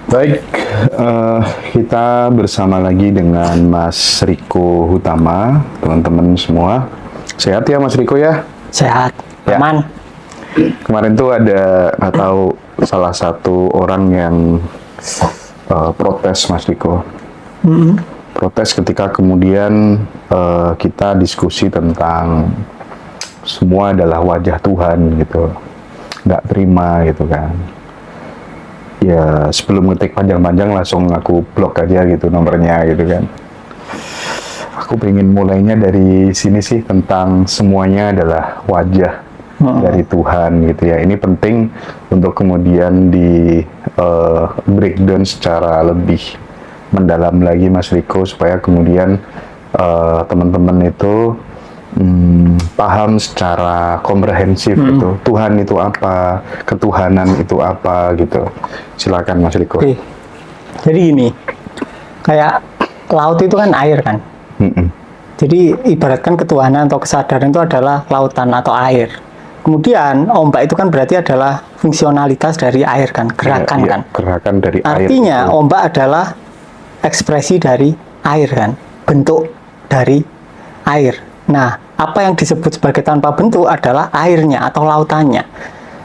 Baik, kita bersama lagi dengan Mas Riko Hutama, teman-teman semua. Sehat ya Mas Riko ya? Sehat, Ya. aman. Kemarin tuh ada atau salah satu orang yang protes Mas Riko. Protes ketika kemudian kita diskusi tentang semua adalah wajah Tuhan gitu. Nggak terima gitu kan. Ya sebelum ngetik panjang-panjang langsung aku blok aja gitu nomornya gitu kan. Aku pengen mulainya dari sini sih, tentang semuanya adalah wajah dari Tuhan gitu ya. Ini penting untuk kemudian di breakdown secara lebih mendalam lagi Mas Riko, supaya kemudian teman-teman itu paham secara komprehensif gitu. Tuhan itu apa, ketuhanan itu apa gitu. Silakan Mas Riko. Oke. Jadi gini, kayak laut itu kan air kan. Jadi ibaratkan ketuhanan atau kesadaran itu adalah lautan atau air. Kemudian ombak itu kan berarti adalah fungsionalitas dari air kan, gerakan kan. Gerakan dari air. Artinya ombak adalah ekspresi dari air kan, bentuk dari air. Nah, apa yang disebut sebagai tanpa bentuk adalah airnya atau lautannya.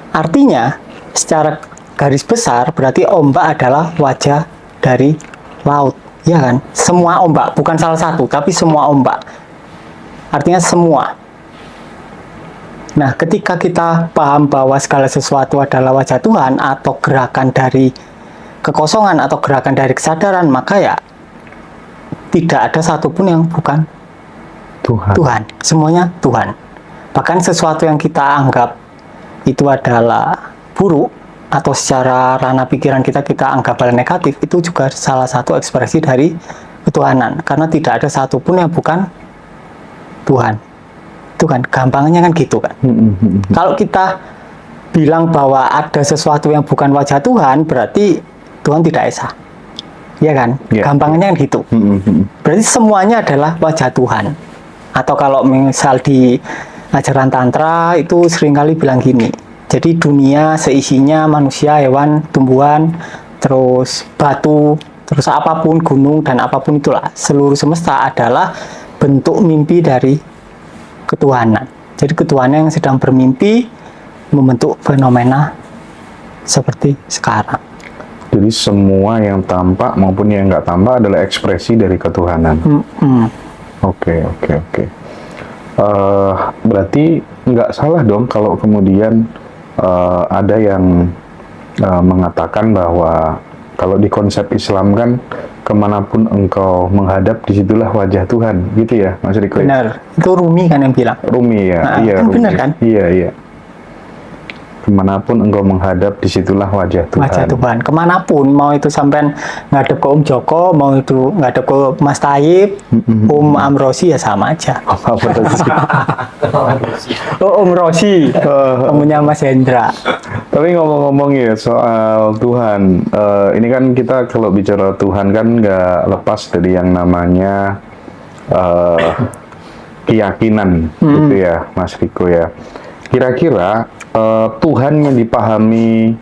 Artinya, secara garis besar berarti ombak adalah wajah dari laut, ya kan? Semua ombak, bukan salah satu, tapi semua ombak. Artinya semua. Nah, ketika kita paham bahwa segala sesuatu adalah wajah Tuhan atau gerakan dari kekosongan atau gerakan dari kesadaran, maka ya tidak ada satupun yang bukan Tuhan. Semuanya Tuhan. Bahkan sesuatu yang kita anggap itu adalah buruk atau secara ranah pikiran kita anggap hal negatif, itu juga salah satu ekspresi dari ketuhanan. Karena tidak ada satupun yang bukan Tuhan. Itu kan gampangnya kan gitu kan. Kalau kita bilang bahwa ada sesuatu yang bukan wajah Tuhan, berarti Tuhan tidak esa. Ya kan? Gampangnya kan gitu. Berarti semuanya adalah wajah Tuhan. Atau kalau misal di ajaran Tantra itu seringkali bilang gini. Jadi dunia seisinya manusia, hewan, tumbuhan, terus batu, terus apapun, gunung, dan apapun itulah. Seluruh semesta adalah bentuk mimpi dari ketuhanan. Jadi ketuhanan yang sedang bermimpi membentuk fenomena seperti sekarang. Jadi semua yang tampak maupun yang nggak tampak adalah ekspresi dari ketuhanan. Oke. Berarti nggak salah dong kalau kemudian ada yang mengatakan bahwa kalau di konsep Islam kan kemanapun engkau menghadap disitulah wajah Tuhan, gitu ya Mas Riko? Benar, itu Rumi kan yang bilang. Rumi ya, Nah, iya kan Rumi. benar kan? Iya. Kemanapun engkau menghadap disitulah wajah Tuhan. Wajah Tuhan, kemanapun, mau itu sampai ngadep ke Joko, mau itu ngadep ke Mas Tayyip, Amrosi ya sama aja. Apa sih? Oh, Rosi, omnya Mas Hendra. Tapi ngomong-ngomong ya soal Tuhan, ini kan kita kalau bicara Tuhan kan nggak lepas dari yang namanya keyakinan, gitu ya, Mas Riko ya. Kira-kira Tuhan yang dipahami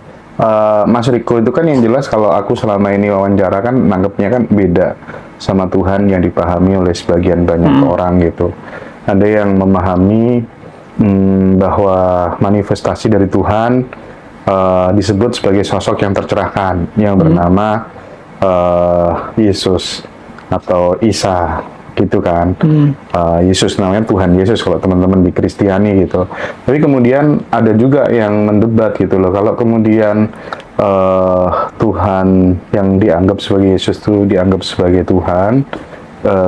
Mas Riko itu kan yang jelas kalau aku selama ini wawancara kan nanggepnya kan beda sama Tuhan yang dipahami oleh sebagian banyak orang gitu. Ada yang memahami bahwa manifestasi dari Tuhan disebut sebagai sosok yang tercerahkan yang bernama Yesus atau Isa gitu kan. Yesus namanya Tuhan Yesus kalau teman-teman di Kristiani gitu. Tapi kemudian ada juga yang mendebat gitu loh, kalau kemudian Tuhan yang dianggap sebagai Yesus itu dianggap sebagai Tuhan,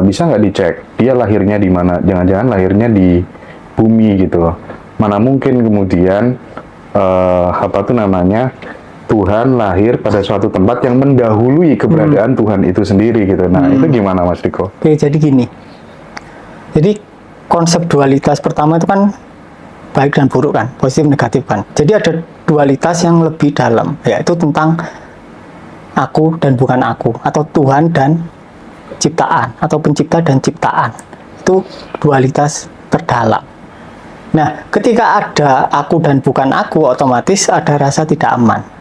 bisa nggak dicek dia lahirnya di mana? Jangan-jangan lahirnya di bumi gitu loh. Mana mungkin kemudian Tuhan lahir pada suatu tempat yang mendahului keberadaan Tuhan itu sendiri gitu. Nah, itu gimana Mas Riko? Oke, jadi gini. Jadi konsep dualitas pertama itu kan baik dan buruk kan, positif negatif kan. Jadi ada dualitas yang lebih dalam, yaitu tentang aku dan bukan aku, atau Tuhan dan ciptaan, atau pencipta dan ciptaan. Itu dualitas terdalam. Nah, ketika ada aku dan bukan aku, otomatis ada rasa tidak aman.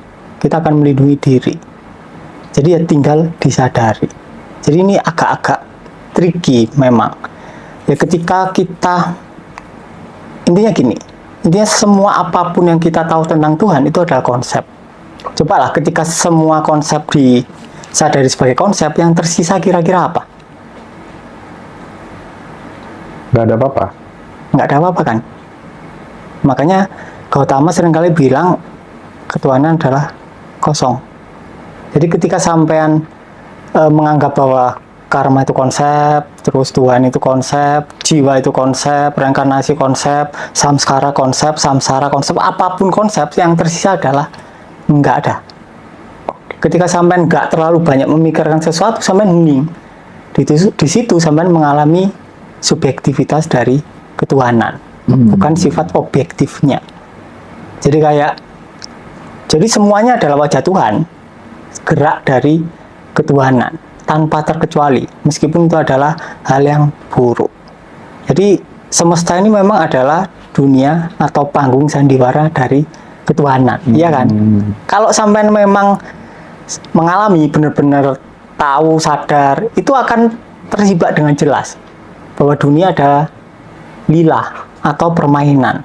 Kita akan melindungi diri. Jadi ya tinggal disadari. Jadi ini agak-agak tricky memang. Ya ketika kita, intinya gini, intinya semua apapun yang kita tahu tentang Tuhan itu adalah konsep. Cobalah ketika semua konsep disadari sebagai konsep, yang tersisa kira-kira apa? Nggak ada apa-apa. Nggak ada apa-apa kan? Makanya Gautama seringkali bilang ketuhanan adalah kosong. Jadi ketika sampean menganggap bahwa karma itu konsep, terus Tuhan itu konsep, jiwa itu konsep, reinkarnasi konsep, samskara konsep, samsara konsep, apapun konsep, yang tersisa adalah nggak ada. Ketika sampean nggak terlalu banyak memikirkan sesuatu, sampean hening. Di situ sampean mengalami subjektivitas dari ketuhanan, bukan sifat objektifnya. Jadi semuanya adalah wajah Tuhan, gerak dari ketuhanan tanpa terkecuali, meskipun itu adalah hal yang buruk. Jadi semesta ini memang adalah dunia atau panggung sandiwara dari ketuhanan, iya kan? Kalau sampai memang mengalami benar-benar tahu, sadar, itu akan tersibat dengan jelas bahwa dunia adalah lila atau permainan.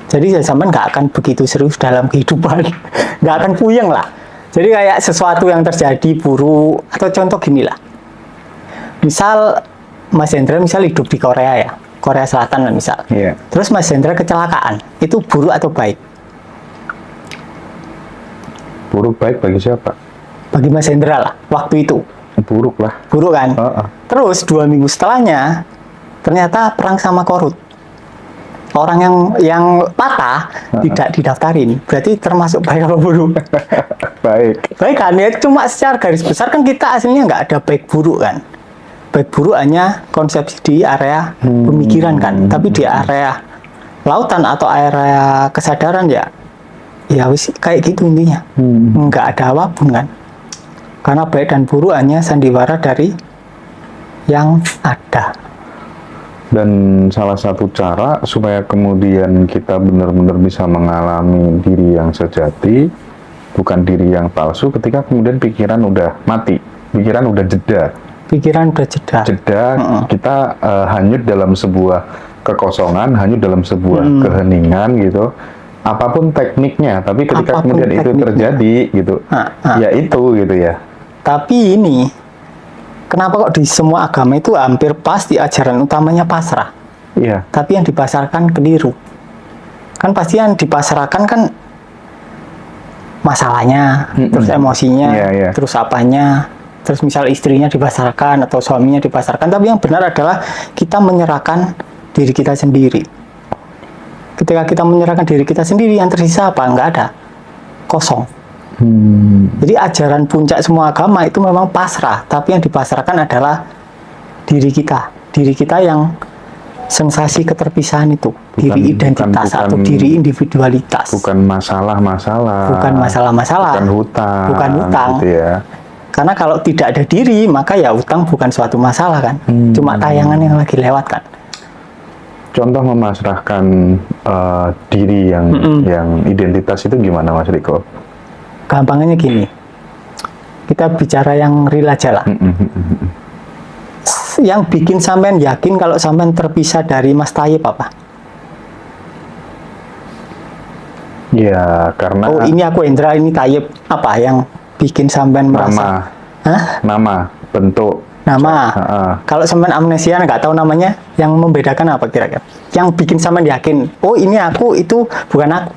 Jadi saya sampai nggak akan begitu serius dalam kehidupan, nggak akan puyeng lah. Jadi kayak sesuatu yang terjadi buruk, atau contoh gini lah. Misal Mas Hendra misal hidup di Korea ya, Korea Selatan lah misal. Iya. Terus Mas Hendra kecelakaan, itu buruk atau baik? Buruk baik bagi siapa? Bagi Mas Hendra lah, waktu itu. Buruk lah. Buruk kan? Terus 2 minggu setelahnya, ternyata perang sama Korut. Orang yang patah tidak didaftarin, berarti termasuk baik apa buruk? Baik. Baik kan, ya cuma secara garis besar kan kita aslinya nggak ada baik buruk kan. Baik buruk hanya konsepsi di area pemikiran kan, tapi di area lautan atau area kesadaran ya wis kayak gitu intinya. Nggak ada apapun kan. Karena baik dan buruk hanya sandiwara dari yang ada. Dan salah satu cara supaya kemudian kita benar-benar bisa mengalami diri yang sejati, bukan diri yang palsu, ketika kemudian pikiran udah mati, pikiran udah jeda. Pikiran udah jeda. Kita hanyut dalam sebuah kekosongan, hanyut dalam sebuah keheningan gitu. Apapun tekniknya, tapi ketika Apapun kemudian itu tekniknya. terjadi gitu, ya itu gitu ya. Tapi ini, kenapa kok di semua agama itu hampir pasti ajaran utamanya pasrah? Iya. Tapi yang dipasarkan keliru. Kan pasti yang dipasarkan kan masalahnya, terus emosinya, Iya. terus apanya, terus misal istrinya dipasarkan atau suaminya dipasarkan. Tapi yang benar adalah kita menyerahkan diri kita sendiri. Ketika kita menyerahkan diri kita sendiri, yang tersisa apa? Nggak ada. Kosong. Jadi ajaran puncak semua agama itu memang pasrah, tapi yang dipasrahkan adalah diri kita yang sensasi keterpisahan itu, diri identitas atau diri individualitas. Bukan masalah-masalah. Bukan masalah-masalah. Bukan hutang. Bukan hutang. Gitu ya. Karena kalau tidak ada diri, maka ya hutang bukan suatu masalah kan. Cuma tayangan yang lagi lewat kan. Contoh memasrahkan diri yang identitas itu gimana Mas Riko? Gampangnya gini, kita bicara yang real aja lah. Yang bikin sampean yakin kalau sampean terpisah dari Mas Tayyip apa? Ya karena Oh ini aku Hendra, ini Tayyip. Apa yang bikin sampean merasa? nama, bentuk. Nama. Kalau sampean amnesia nggak tahu namanya, yang membedakan apa kira-kira? Yang bikin sampean yakin, oh ini aku, itu bukan aku.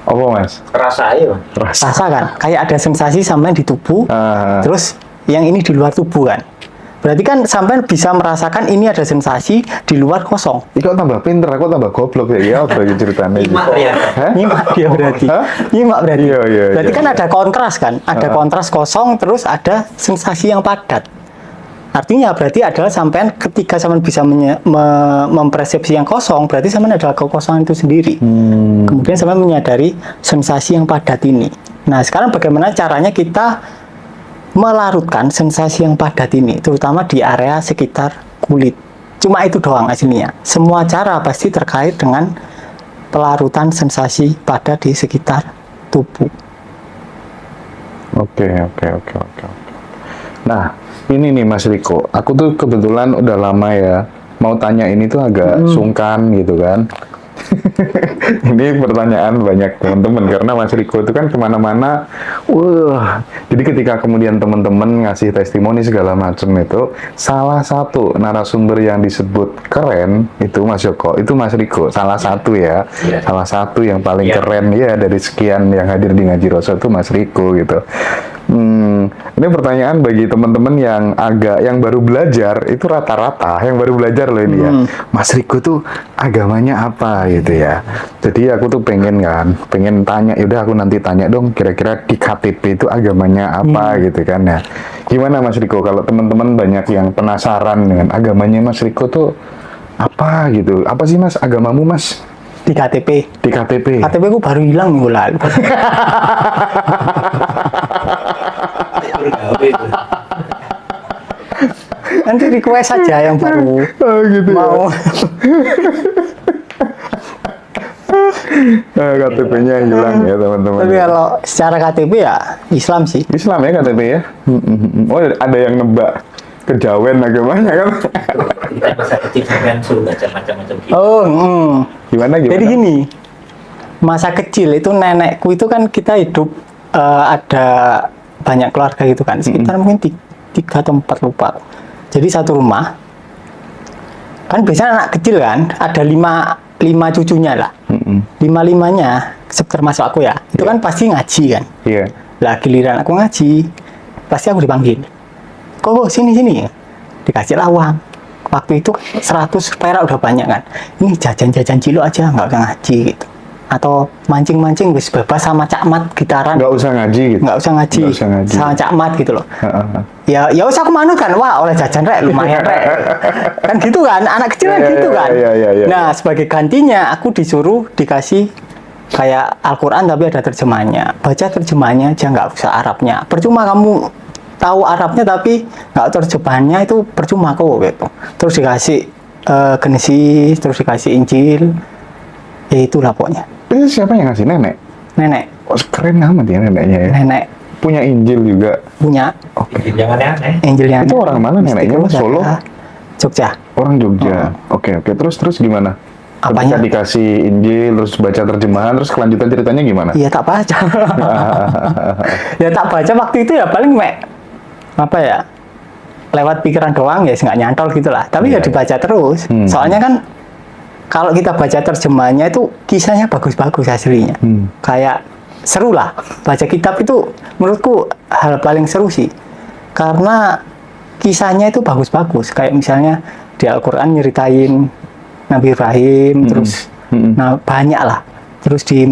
Apa Mas? Rasa aja, Bang. Rasa kan, kayak ada sensasi sampean di tubuh, terus yang ini di luar tubuh kan. Berarti kan sampean bisa merasakan ini ada sensasi di luar kosong. Kok tambah pinter, aku tambah goblok ya berarti ceritanya. Imak ya. Nyimak dia berarti. Nyimak berarti. Iya, Berarti iya. kan ada kontras kan, ada kontras kosong, terus ada sensasi yang padat. Artinya berarti adalah sampean ketika sampean bisa mempersepsi yang kosong, berarti sampean adalah kekosongan itu sendiri. Kemudian sampean menyadari sensasi yang padat ini. Nah, sekarang bagaimana caranya kita melarutkan sensasi yang padat ini, terutama di area sekitar kulit. Cuma itu doang aslinya. Semua cara pasti terkait dengan pelarutan sensasi padat di sekitar tubuh. Oke. Nah, ini nih Mas Riko, aku tuh kebetulan udah lama ya mau tanya ini tuh agak sungkan gitu kan. Ini pertanyaan banyak teman-teman karena Mas Riko itu kan kemana-mana, jadi ketika kemudian teman-teman ngasih testimoni segala macam itu, salah satu narasumber yang disebut keren itu Mas Joko, itu Mas Riko, salah satu ya, salah satu yang paling keren ya dari sekian yang hadir di Ngaji Roso itu Mas Riko gitu. Ini pertanyaan bagi teman-teman yang baru belajar, itu rata-rata yang baru belajar loh ini ya. Mas Riko tuh agamanya apa gitu ya. Jadi aku tuh pengen tanya, yaudah aku nanti tanya dong kira-kira di KTP itu agamanya apa gitu kan ya. Gimana Mas Riko kalau teman-teman banyak yang penasaran dengan agamanya Mas Riko tuh apa gitu. Apa sih Mas agamamu Mas? Di KTP. Di KTP. KTP ku baru hilang minggu lalu. Nanti request saja yang baru gitu mau. KTP-nya hilang ya teman-teman. Tapi kalau secara KTP ya Islam sih. Islam ya KTP ya. Oh ada yang nebak kejawen agamanya kan? Kita masa kecil kan suruh baca macam-macam gitu. Oh, Gimana? Jadi gini, masa kecil itu nenekku itu kan kita hidup ada banyak keluarga gitu kan, sekitar mungkin 3 atau 4 lupa. Jadi satu rumah, kan biasanya anak kecil kan, ada 5 cucunya lah. 5-5-nya, termasuk aku ya, itu kan pasti ngaji kan. Iya. Lah giliran aku ngaji, pasti aku dipanggil. Kok sini, dikasih uang. Waktu itu 100 perak udah banyak kan. Ini jajan-jajan cilok aja, nggak usah ngaji gitu. Atau mancing-mancing wis bebas sama cakmat gitaran. Nggak usah ngaji gitu. Nggak usah ngaji. Sama cakmat gitu loh. Ya usah aku manut kan. Wah, oleh jajan rek lumayan rek. Kan gitu kan, anak kecil kan gitu kan. Iya. Nah, sebagai gantinya aku disuruh dikasih kayak Al-Qur'an tapi ada terjemahannya. Baca terjemahannya aja, nggak usah Arabnya. Percuma kamu tahu Arabnya tapi nggak terjemahannya, itu percuma kok gitu. Terus dikasih Genesis, terus dikasih Injil. Ya itulah pokoknya. Itu siapa yang ngasih? Nenek? Nenek. Oh, keren amat ya neneknya ya. Nenek Punya Injil juga. punya Jangan aneh. Injil yang Itu orang mana neneknya? Mas? Solo? Jogja. Orang Jogja. Oke. Terus gimana? Apanya? Ketika dikasih Injil, terus baca terjemahan, terus kelanjutan ceritanya gimana? Iya tak baca. Ya tak baca waktu itu ya paling apa ya, lewat pikiran doang ya, nggak nyantol gitulah. Tapi ya dibaca terus. Soalnya kan kalau kita baca terjemahannya itu kisahnya bagus-bagus aslinya. Kayak seru lah. Baca kitab itu menurutku hal paling seru sih. Karena kisahnya itu bagus-bagus. Kayak misalnya di Al-Quran nyeritain Nabi Ibrahim, terus nah banyak lah. Terus di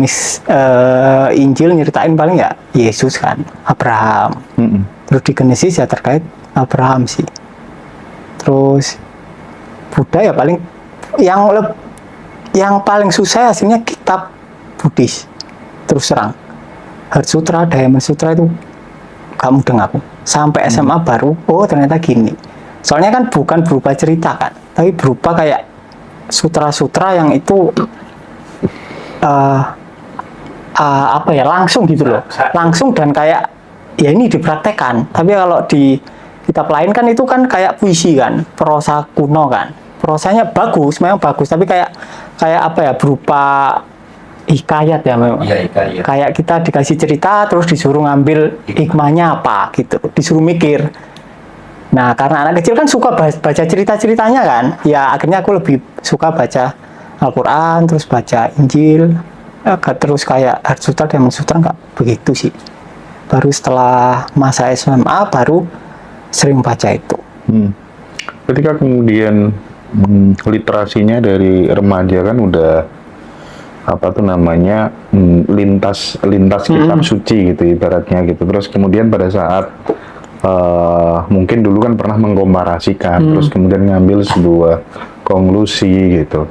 Injil nyeritain paling ya Yesus kan, Abraham. Terus di Genesis ya terkait Abraham sih. Terus Buddha ya paling yang paling susah hasilnya kitab Buddhis. Terus terang, Heart Sutra, Diamond Sutra itu gak mudeng aku. Sampai SMA baru, oh ternyata gini. Soalnya kan bukan berupa cerita kan, tapi berupa kayak sutra-sutra yang itu apa ya, langsung gitu loh. Langsung dan kayak ya ini dipraktekkan. Tapi kalau di kitab lain kan itu kan kayak puisi kan, prosa kuno kan. Prosanya bagus, memang bagus, tapi kayak apa ya, berupa hikayat ya memang. Iya, hikayat. Kayak kita dikasih cerita terus disuruh ngambil hikmahnya apa gitu, disuruh mikir. Nah, karena anak kecil kan suka baca cerita-ceritanya kan, ya akhirnya aku lebih suka baca Al-Quran, terus baca Injil, terus kayak Heart Sutra, Diamond Sutra nggak begitu sih. Baru setelah masa SMA baru sering baca itu. Ketika kemudian literasinya dari remaja kan udah apa tuh namanya lintas kitab suci gitu ibaratnya gitu. Terus kemudian pada saat mungkin dulu kan pernah mengkomparasikan, terus kemudian ngambil sebuah konklusi gitu.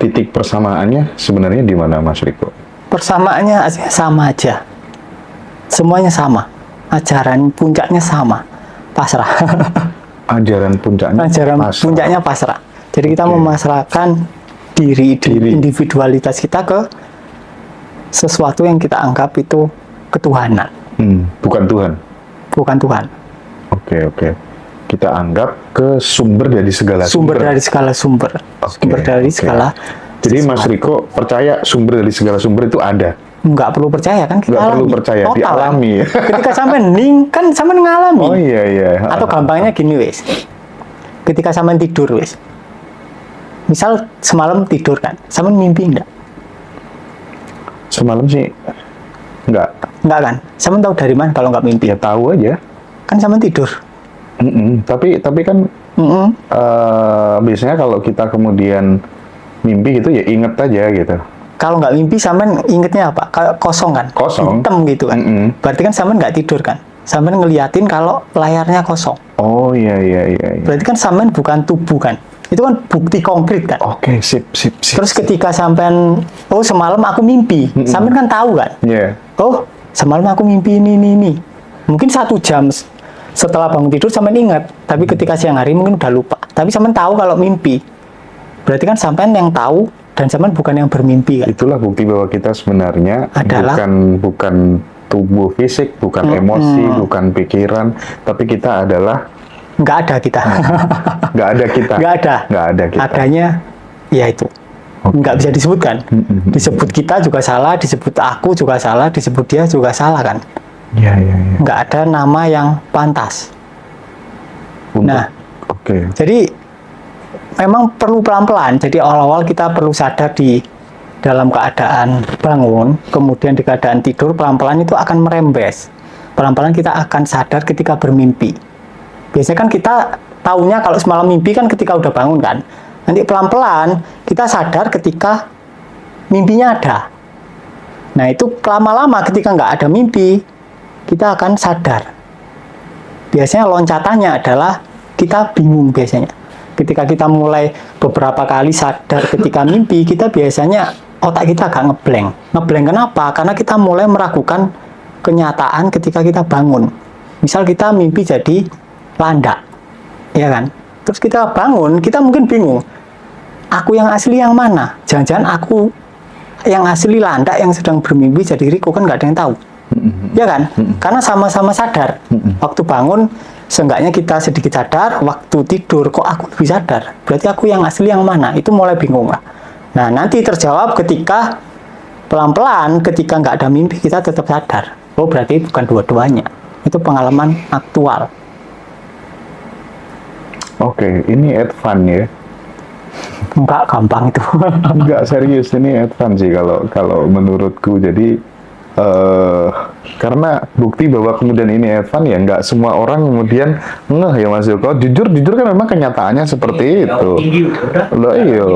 Titik persamaannya sebenarnya di mana Mas Riko? Persamaannya sama aja, semuanya sama, ajaran puncaknya sama, pasrah. Ajaran puncaknya pasrah. Jadi kita memasrahkan diri individualitas kita ke sesuatu yang kita anggap itu ketuhanan. Bukan Tuhan. bukan Tuhan. Oke. Kita anggap ke sumber dari segala Sumber dari segala sumber. Sumber dari oke. segala. Jadi Mas Riko percaya sumber dari segala sumber itu ada? Nggak perlu percaya kan, kita Nggak perlu alami. percaya, Total, dialami ya. kan? Ketika sampean ning kan sampean ngalami. Oh iya. Atau gampangnya gini wis. Ketika sampean tidur wis. Misal semalam tidur kan, sampean mimpi enggak? Semalam sih enggak. Enggak kan? Sampean tahu dari mana kalau nggak mimpi? Ya tahu aja. Kan sampean tidur. Tapi kan biasanya kalau kita kemudian mimpi gitu ya inget aja gitu. Kalau nggak mimpi, sampean ingetnya apa? Kayak kosong kan? Kosong. Hitam gitu kan? Berarti kan sampean nggak tidur kan? Sampean ngeliatin kalau layarnya kosong. Oh iya. Berarti kan sampean bukan tubuh kan? Itu kan bukti konkret kan? Oke, sip. Terus ketika sampean, oh semalam aku mimpi, sampean kan tahu kan? Iya. Oh semalam aku mimpi ini. Mungkin 1 jam setelah bangun tidur sampean ingat, tapi ketika siang hari mungkin udah lupa. Tapi sampean tahu kalau mimpi. Berarti kan sampean yang tahu dan sampean bukan yang bermimpi kan? Itulah bukti bahwa kita sebenarnya Adalah bukan tubuh fisik, bukan emosi, bukan pikiran, tapi kita adalah nggak ada kita. nggak ada kita. Nggak ada kita. Adanya ya itu. Nggak bisa disebutkan. Disebut kita juga salah, disebut aku juga salah, disebut dia juga salah kan? Iya. Nggak ada nama yang pantas. Nah, oke. jadi memang perlu pelan-pelan. Jadi awal-awal kita perlu sadar di dalam keadaan bangun, kemudian di keadaan tidur, pelan-pelan itu akan merembes. Pelan-pelan kita akan sadar ketika bermimpi. Biasanya kan kita taunya kalau semalam mimpi kan ketika udah bangun kan. Nanti pelan-pelan kita sadar ketika mimpinya ada. Nah itu lama-lama ketika nggak ada mimpi, kita akan sadar. Biasanya loncatannya adalah kita bingung biasanya. Ketika kita mulai beberapa kali sadar ketika mimpi, kita biasanya otak kita agak ngeblank. Ngeblank kenapa? Karena kita mulai meragukan kenyataan ketika kita bangun. Misal kita mimpi jadi landak, ya kan? Terus kita bangun, kita mungkin bingung. Aku yang asli yang mana? Jangan-jangan aku yang asli landak yang sedang bermimpi jadi Riko, kan nggak ada yang tahu. Ya kan? Karena sama-sama sadar. Waktu bangun, seenggaknya kita sedikit sadar. Waktu tidur, kok aku lebih sadar? Berarti aku yang asli yang mana? Itu mulai bingung lah. Nah, nanti terjawab ketika pelan-pelan, ketika nggak ada mimpi, kita tetap sadar. Oh, berarti bukan dua-duanya. Itu pengalaman aktual. Oke, ini advance ya. Enggak gampang itu. Enggak serius, ini advance sih kalau menurutku. Jadi karena bukti bahwa kemudian ini advance ya nggak semua orang kemudian ngeh ya Mas Joko. Jujur kan memang kenyataannya seperti itu. Loh iya.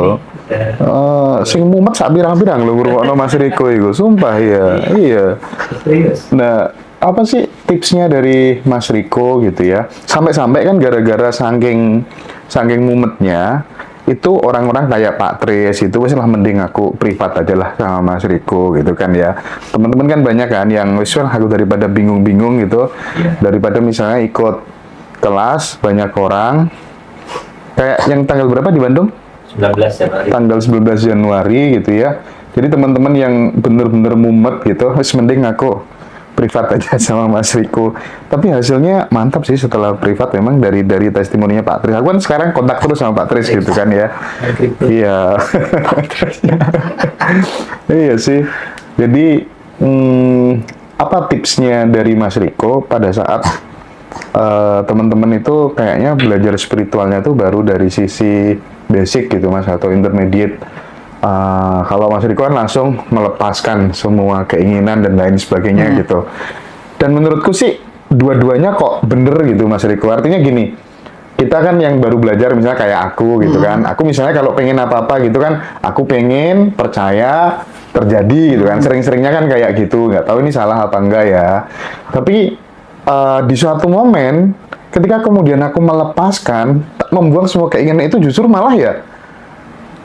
Sing mumet sak pirang-pirang lho ngrungokno Mas Riko iku. Sumpah ya. Iya. Nah, apa sih tipsnya dari Mas Riko gitu ya? Sampai-sampai kan gara-gara saking mumetnya itu orang-orang kayak Pak Tris itu wis lah mending aku privat aja lah sama Mas Riko gitu kan ya. Teman-teman kan banyak kan yang wis lah aku daripada bingung-bingung gitu, daripada misalnya ikut kelas banyak orang. Kayak yang tanggal berapa di Bandung? 19 Januari. Tanggal 19 Januari gitu ya. Jadi teman-teman yang bener-bener mumet gitu, wis mending aku privat aja sama Mas Riko. Tapi hasilnya mantap sih setelah privat memang dari testimoninya Pak Tris. Aku kan sekarang kontak terus sama Pak Tris gitu kan ya. Iya. Iya sih. Jadi apa tipsnya dari Mas Riko pada saat teman-teman itu kayaknya belajar spiritualnya tuh baru dari sisi basic gitu Mas atau intermediate. Kalau Mas Riko kan langsung melepaskan semua keinginan dan lain sebagainya gitu. Dan menurutku sih dua-duanya kok bener gitu Mas Riko. Artinya gini, kita kan yang baru belajar misalnya kayak aku gitu kan. Aku misalnya kalau pengen apa-apa gitu kan, aku pengen percaya terjadi gitu kan. Sering-seringnya kan kayak gitu. Nggak tahu ini salah apa enggak ya. Tapi di suatu momen ketika kemudian aku melepaskan, membuang semua keinginan itu justru malah ya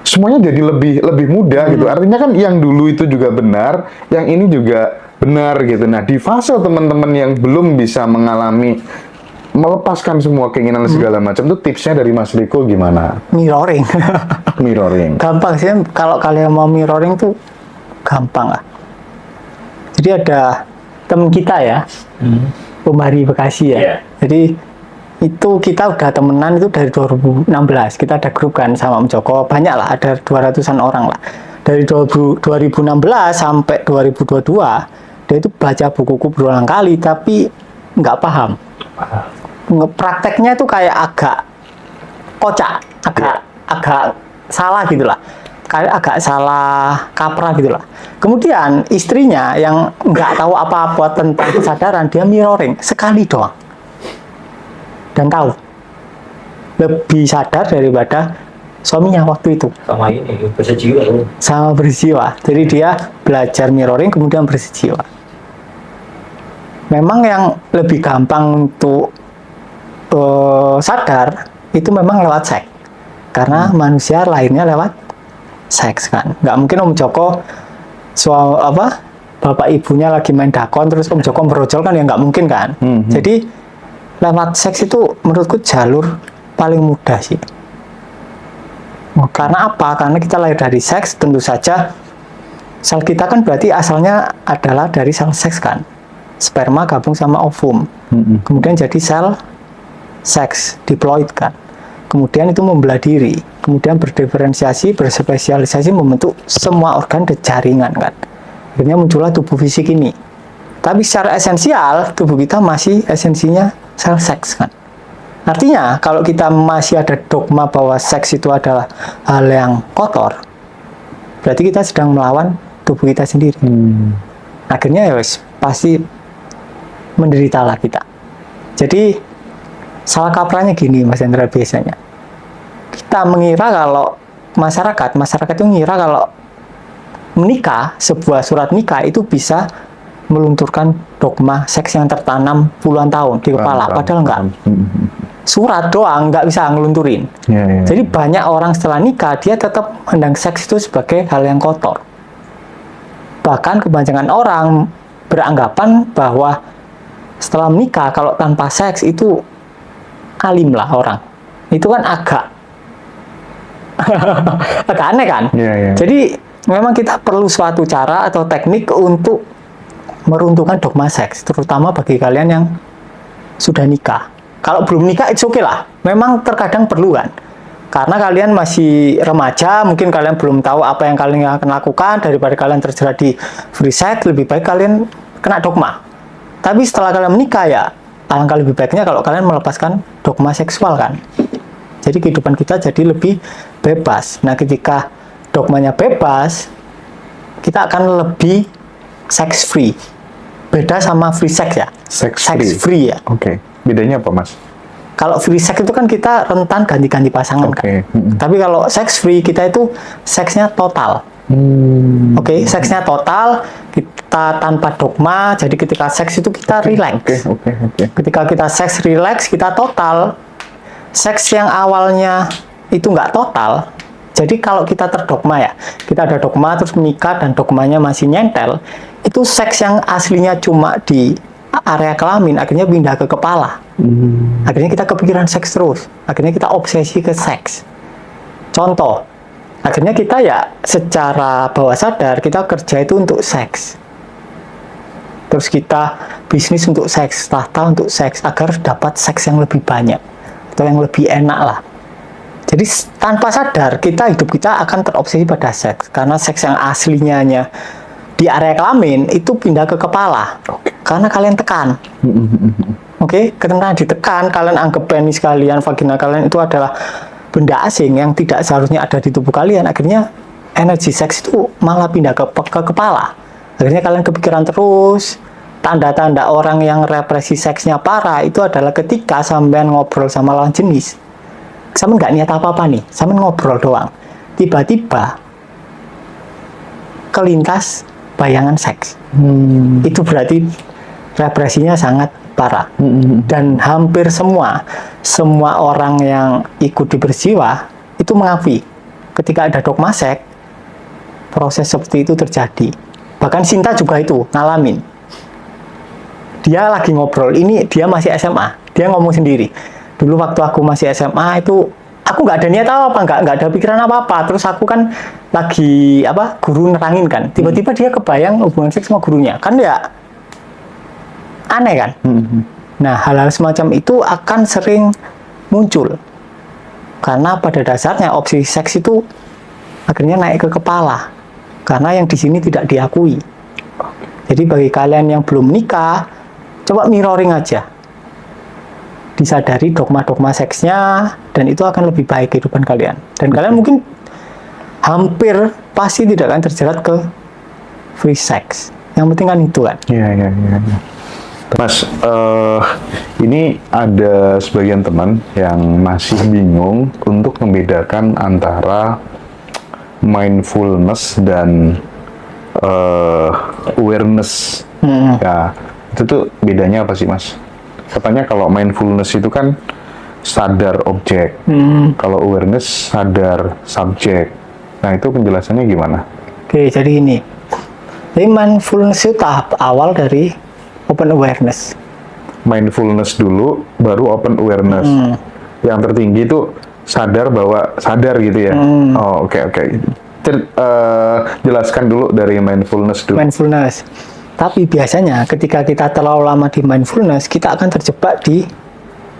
semuanya jadi lebih mudah gitu. Artinya kan yang dulu itu juga benar, yang ini juga benar gitu. Nah, di fase teman-teman yang belum bisa mengalami melepaskan semua keinginan segala macam itu tipsnya dari Mas Riko gimana? Mirroring. Mirroring. Gampang sih kalau kalian mau mirroring tuh gampang lah. Jadi ada teman kita ya, Om Hari Bekasi ya. Iya. Jadi itu kita udah temenan itu dari 2016. Kita ada grup kan sama Om Joko, banyak lah, ada 200-an orang lah. Dari 2016 sampai 2022, dia itu baca bukuku berulang kali, tapi nggak paham. Prakteknya itu kayak agak kocak, agak salah gitu lah. Kayak agak salah kaprah gitu lah. Kemudian istrinya yang nggak tahu apa-apa tentang kesadaran, dia mirroring sekali doang. Dan tahu lebih sadar daripada suaminya waktu itu, Sama ini bersejiwa loh. sama berjiwa. Jadi dia belajar mirroring kemudian berjiwa. Memang yang lebih gampang untuk sadar itu memang lewat seks, karena manusia lahirnya lewat seks kan. Nggak mungkin Om Joko bapak ibunya lagi main dakon terus Om Joko berojol kan, ya nggak mungkin kan. Jadi lewat seks itu menurutku jalur paling mudah sih. Karena apa? Karena kita lahir dari seks, tentu saja sel kita kan berarti asalnya adalah dari sel seks kan. Sperma gabung sama ovum. Kemudian jadi sel seks, diploid kan. Kemudian itu membelah diri. Kemudian berdiferensiasi, berspesialisasi, membentuk semua organ dan jaringan kan. Akhirnya muncullah tubuh fisik ini. Tapi secara esensial, tubuh kita masih esensinya sel seks kan. Artinya, kalau kita masih ada dogma bahwa seks itu adalah hal yang kotor, berarti kita sedang melawan tubuh kita sendiri. Akhirnya ya wes, pasti menderitalah kita. Jadi, salah kaprahnya gini Mas Hendra biasanya. Kita mengira kalau masyarakat itu mengira kalau menikah, sebuah surat nikah itu bisa melunturkan dogma seks yang tertanam puluhan tahun di kepala, padahal enggak. Surat doang nggak bisa ngelunturin. Jadi banyak orang setelah nikah dia tetap memandang seks itu sebagai hal yang kotor. Bahkan kebanyakan orang beranggapan bahwa setelah menikah kalau tanpa seks itu alim lah orang. Itu kan agak aneh kan? Jadi memang kita perlu suatu cara atau teknik untuk meruntuhkan dogma seks, terutama bagi kalian yang sudah nikah. Kalau belum nikah, it's okay lah. Memang terkadang perlu kan. Karena kalian masih remaja, mungkin kalian belum tahu apa yang kalian akan lakukan, daripada kalian terjerat di free sex, lebih baik kalian kena dogma. Tapi setelah kalian menikah ya, alangkah lebih baiknya kalau kalian melepaskan dogma seksual kan. Jadi kehidupan kita jadi lebih bebas. Nah ketika dogmanya bebas, kita akan lebih sex free. Beda sama free sex ya. Sex free ya. Oke. Bedanya apa Mas? Kalau free sex itu kan kita rentan ganti-ganti pasangan kan. Tapi kalau sex free kita itu seksnya total. Oke, seksnya total, kita tanpa dogma. Jadi ketika seks itu kita relax. Ketika kita seks relax, kita total. Seks yang awalnya itu nggak total. Jadi kalau kita terdogma ya, kita ada dogma terus menikah dan dogmanya masih nyentel, itu seks yang aslinya cuma di area kelamin akhirnya pindah ke kepala. Akhirnya kita kepikiran seks terus. Akhirnya kita obsesi ke seks. Contoh, akhirnya kita ya secara bawah sadar kita kerja itu untuk seks. Terus kita bisnis untuk seks, tahta untuk seks agar dapat seks yang lebih banyak atau yang lebih enak lah. Jadi tanpa sadar kita hidup kita akan terobsesi pada seks karena seks yang aslinya di area kelamin itu pindah ke kepala karena kalian tekan. Karena ditekan, kalian anggap penis kalian, vagina kalian itu adalah benda asing yang tidak seharusnya ada di tubuh kalian. Akhirnya energi seks itu malah pindah ke kepala. Akhirnya kalian kepikiran terus. Tanda-tanda orang yang represi seksnya parah itu adalah ketika sampean ngobrol sama lawan jenis. Sampean nggak niat apa-apa nih, sampean ngobrol doang. Tiba-tiba kelintas bayangan seks. Itu berarti represinya sangat parah. Dan hampir semua orang yang ikut di berjiwa itu mengakui ketika ada dogma seks, proses seperti itu terjadi. Bahkan Sinta juga itu ngalamin. Dia lagi ngobrol, ini dia masih SMA, dia ngomong sendiri. Dulu waktu aku masih SMA itu aku nggak ada niat apa, nggak ada pikiran apa-apa. Terus aku kan lagi guru nerangin kan. Tiba-tiba dia kebayang hubungan seks sama gurunya. Kan ya aneh kan? Nah, hal-hal semacam itu akan sering muncul karena pada dasarnya opsi seks itu akhirnya naik ke kepala karena yang di sini tidak diakui. Jadi bagi kalian yang belum menikah, coba mirroring aja, disadari dogma-dogma seksnya, dan itu akan lebih baik kehidupan kalian. Dan kalian mungkin hampir pasti tidak akan terjerat ke free sex. Yang penting kan itu kan. Iya. Mas, ini ada sebagian teman yang masih bingung untuk membedakan antara mindfulness dan awareness. Ya, itu tuh bedanya apa sih, Mas? Katanya kalau mindfulness itu kan sadar objek, kalau awareness sadar subjek. Nah, itu penjelasannya gimana? Oke, jadi ini. Jadi mindfulness itu tahap awal dari open awareness. Mindfulness dulu, baru open awareness. Yang tertinggi itu sadar gitu ya. Oh, oke. Jelaskan dulu dari mindfulness dulu. Mindfulness. Tapi biasanya ketika kita terlalu lama di mindfulness, kita akan terjebak di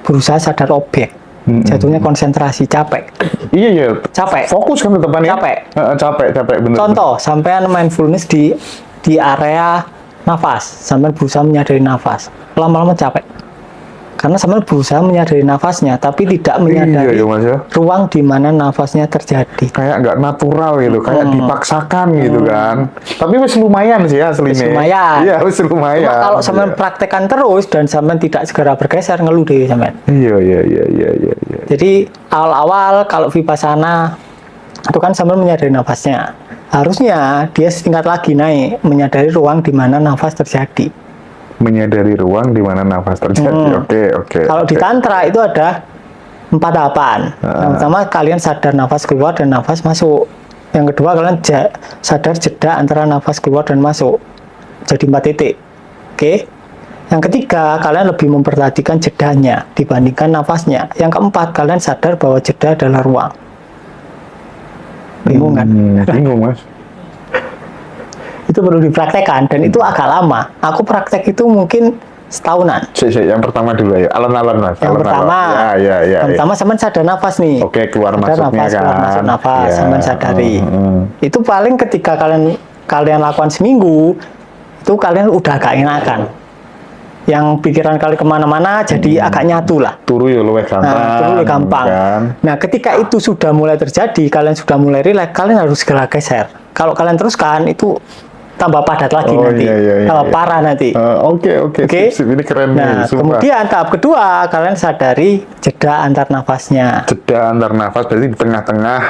berusaha sadar objek. Jatuhnya konsentrasi, capek. Iya. Capek. Fokus kan tetepannya. Capek, bener. Contoh, sampean mindfulness di area nafas, sampean berusaha menyadari nafas. Lama-lama capek. Karena sampean berusaha menyadari nafasnya, tapi tidak menyadari Mas, ya. ruang di mana nafasnya terjadi. Kayak nggak natural gitu, kayak dipaksakan gitu kan. Tapi wis lumayan sih aslinya. Lumayan. Iya, wis lumayan. Cuma kalau sampean praktekkan terus dan sampean tidak segera bergeser, ngeluh deh sampean. Iya. Jadi awal-awal kalau vipassana itu kan sambil menyadari nafasnya. Harusnya dia setingkat lagi naik, menyadari ruang di mana nafas terjadi. Menyadari ruang di mana nafas terjadi. Oke. Kalau di tantra itu ada 4 tahapan. Yang pertama kalian sadar nafas keluar dan nafas masuk. Yang kedua kalian sadar jeda antara nafas keluar dan masuk. Jadi 4 titik. Oke. Yang ketiga, kalian lebih memperhatikan jedanya dibandingkan nafasnya. Yang keempat, kalian sadar bahwa jeda adalah ruang. Bingung kan? Bingung, Mas. Itu perlu dipraktekkan dan itu agak lama. Aku praktek itu mungkin setahunan. Yang pertama dulu ya, alon-alon, Mas. Yang pertama, yang pertama sampean sadar nafas nih. Oke, keluar sadar masuknya nafas, kan. keluar masuk nafas, Ya. sampean sadari. Itu paling ketika kalian lakukan seminggu, itu kalian udah agak enakan. Yang pikiran kalian kemana-mana jadi agak nyatu lah. Turu ya luwih gampang. Turu lebih gampang. Kan? Nah, ketika itu sudah mulai terjadi, kalian sudah mulai rileks, kalian harus segera geser. Kalau kalian teruskan, itu tambah padat lagi nanti. Tambah parah nanti. Oke. Sip. Ini keren Nah, nih. Sumpah. kemudian tahap kedua, kalian sadari jeda antar nafasnya. Jeda antar nafas berarti di tengah-tengah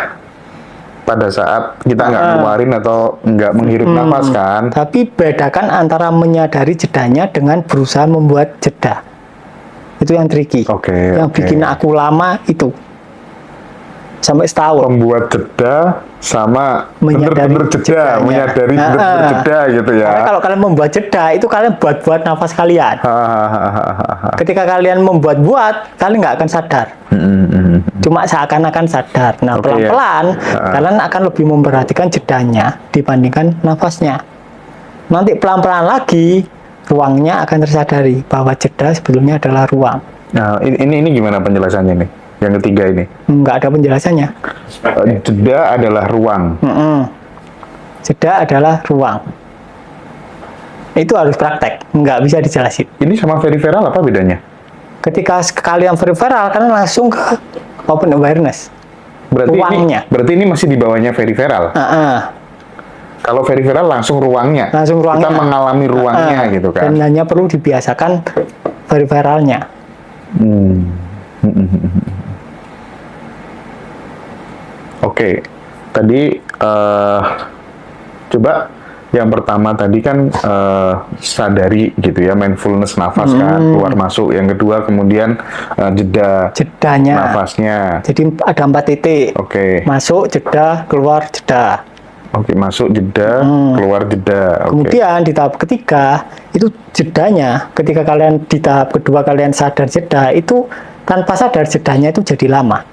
pada saat kita nggak keluarin atau nggak menghirup nafas kan. Tapi bedakan antara menyadari jedanya dengan berusaha membuat jeda. Itu yang tricky. Yang bikin aku lama itu. Sampai setahun. Membuat jeda sama bener-bener jeda, jedanya. menyadari bener-bener jeda gitu ya. Karena kalau kalian membuat jeda, itu kalian buat-buat nafas kalian. Ketika kalian membuat-buat, kalian nggak akan sadar. Cuma seakan-akan sadar. Nah, pelan-pelan, kalian akan lebih memperhatikan jedanya dibandingkan nafasnya. Nanti pelan-pelan lagi, ruangnya akan tersadari bahwa jeda sebetulnya adalah ruang. Nah, ini gimana penjelasannya nih? Yang ketiga ini? Nggak ada penjelasannya. Jeda adalah ruang. Jeda adalah ruang. Itu harus praktek, nggak bisa dijelasin. Ini sama peripheral apa bedanya? Ketika kalian peripheral, kalian langsung ke open awareness. Ruangnya. Berarti ini masih di bawahnya peripheral. Kalau peripheral langsung ruangnya. Langsung ruangnya. Kita mengalami ruangnya gitu kan. Dan hanya perlu dibiasakan peripheralnya. Oke, tadi coba yang pertama tadi kan sadari gitu ya, mindfulness nafas kan keluar masuk. Yang kedua kemudian jedanya, nafasnya. Jadi ada 4 titik. Oke. Masuk jeda, keluar jeda. Oke, masuk jeda, keluar jeda. Kemudian di tahap ketiga itu jedanya. Ketika kalian di tahap kedua kalian sadar jeda, itu tanpa sadar jedanya itu jadi lama.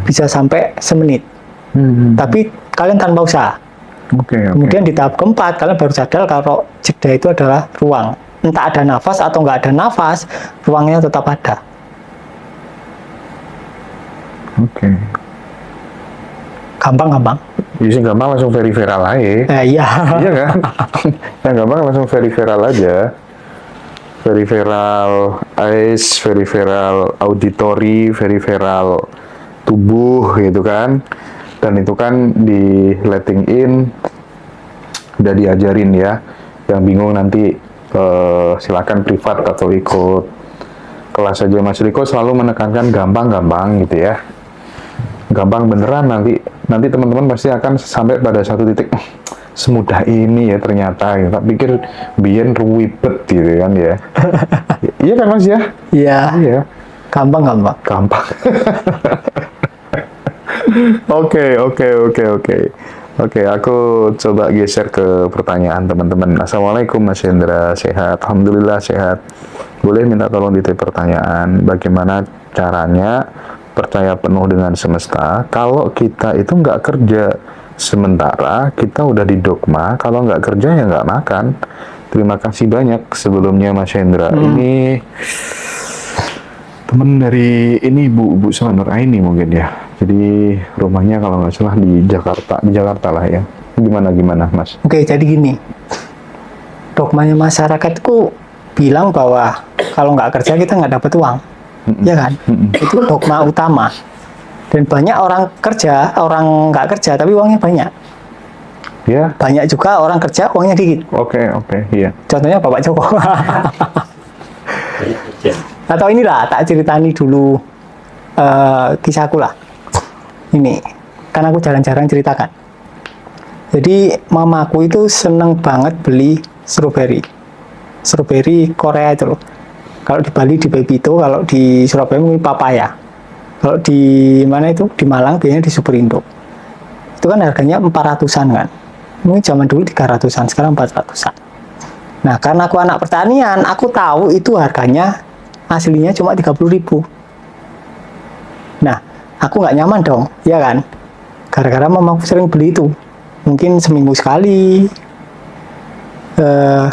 Bisa sampai semenit. Tapi kalian tanpa usaha. Oke. Kemudian di tahap keempat kalian baru sadar kalau jeda itu adalah ruang. entah ada nafas atau nggak ada nafas, ruangnya tetap ada. Oke. Gampang. Bisa gampang langsung veriferal aja. Iya. Iya kan? Yang gampang langsung veriferal aja. Veriferal eyes, veriferal auditory, veriferal tubuh gitu kan. Dan itu kan di letting in udah diajarin ya. Yang bingung nanti silakan privat atau ikut kelas aja. Mas Riko selalu menekankan gampang-gampang gitu ya. Gampang beneran, nanti teman-teman pasti akan sampai pada satu titik semudah ini ya ternyata. Tak pikir biyen ruwibet gitu kan ya. Iya kan Mas ya? Iya. Gampang. Gampang. Oke, aku coba geser ke pertanyaan teman-teman. Assalamualaikum Mas Hendra, sehat? Alhamdulillah sehat. Boleh minta tolong detail pertanyaan, bagaimana caranya percaya penuh dengan semesta kalau kita itu nggak kerja, sementara kita udah di dogma kalau nggak kerja ya nggak makan. Terima kasih banyak sebelumnya Mas Hendra. Ini temen dari ini Bu sama Nur Aini mungkin ya. Jadi rumahnya kalau nggak salah di Jakarta lah ya. Gimana Mas? Oke, jadi gini, dogmanya masyarakat itu bilang bahwa kalau nggak kerja kita nggak dapat uang. Ya kan? Itu dogma utama. Dan banyak orang nggak kerja tapi uangnya banyak. Ya. Banyak juga orang kerja uangnya dikit. Oke, iya. Contohnya Bapak Joko. Ya. Atau inilah, tak ceritani dulu kisahku lah. Ini, kan aku jarang-jarang ceritakan. Jadi mamaku itu seneng banget beli strawberry Korea itu loh. Kalau di Bali di Pepito, kalau di Surabaya mungkin papaya. Kalau di mana itu? Di Malang biasanya di Superindo. Itu kan harganya 400-an kan. Mungkin zaman dulu 300-an, sekarang 400-an. Nah, karena aku anak pertanian, aku tahu itu harganya aslinya cuma 30.000. Nah, aku nggak nyaman dong, ya kan? Gara-gara mamaku sering beli itu. Mungkin seminggu sekali,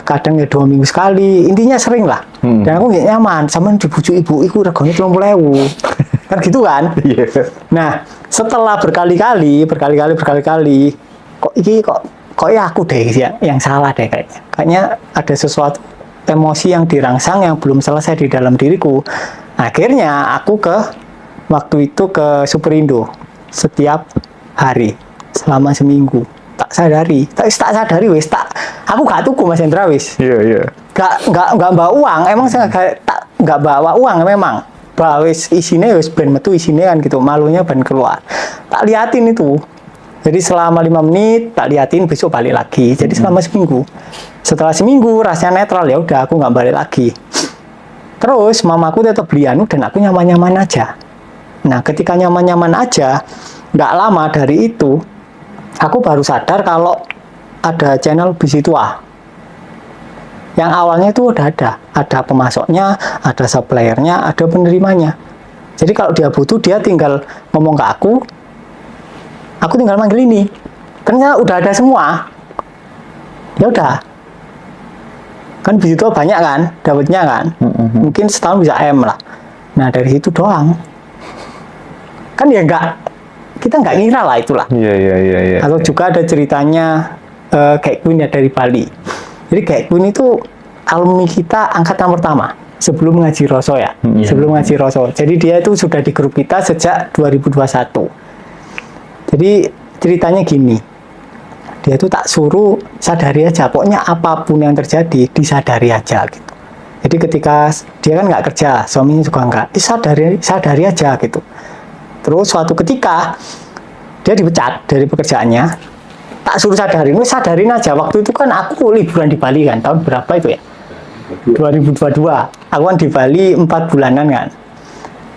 kadang ya 2 minggu sekali, intinya sering lah. Dan aku nggak nyaman, sama dibujuk ibu, itu reganya 30.000. Kan gitu kan? Yeah. Nah, setelah berkali-kali, kok ya aku deh yang salah deh kayaknya. Kayaknya ada sesuatu emosi yang dirangsang yang belum selesai di dalam diriku. Akhirnya aku waktu itu ke Superindo setiap hari selama seminggu. Tak sadari wis aku gak tuku Mas Hendra wis. Iya. Gak bawa uang, emang saya gak bawa uang memang. Bawa wis isine wis ben metu isine kan gitu, malunya ben keluar. Tak liatin itu. Jadi selama 5 menit tak liatin, besok balik lagi. Jadi selama seminggu. Setelah seminggu rasanya netral, ya udah aku nggak balik lagi. Terus mamaku tetap beli anu dan aku nyaman-nyaman aja. Nah, ketika nyaman-nyaman aja, nggak lama dari itu aku baru sadar kalau ada channel Bisitua. Yang awalnya itu udah ada pemasoknya, ada suppliernya, ada penerimanya. Jadi kalau dia butuh, dia tinggal ngomong ke aku tinggal manggil ini. Ternyata udah ada semua. Ya udah. Kan Bisitua banyak kan, dapatnya kan. Mungkin setahun bisa M lah. Nah, dari situ doang. Kan ya kita nggak ngira lah itulah. Iya. Atau juga ada ceritanya Kek Queen ya dari Bali. Jadi Kek Queen itu alumni kita angkatan pertama sebelum ngaji Roso ya. Sebelum ngaji Roso. Jadi dia itu sudah di grup kita sejak 2021. Jadi ceritanya gini. Dia tuh tak suruh sadari aja. Pokoknya apapun yang terjadi disadari aja gitu. Jadi ketika dia kan nggak kerja, suaminya juga nggak, sadari aja gitu. Terus suatu ketika dia dipecat dari pekerjaannya, tak suruh sadarin aja. Waktu itu kan aku liburan di Bali kan, tahun berapa itu ya? 2022. Aku kan di Bali 4 bulanan kan.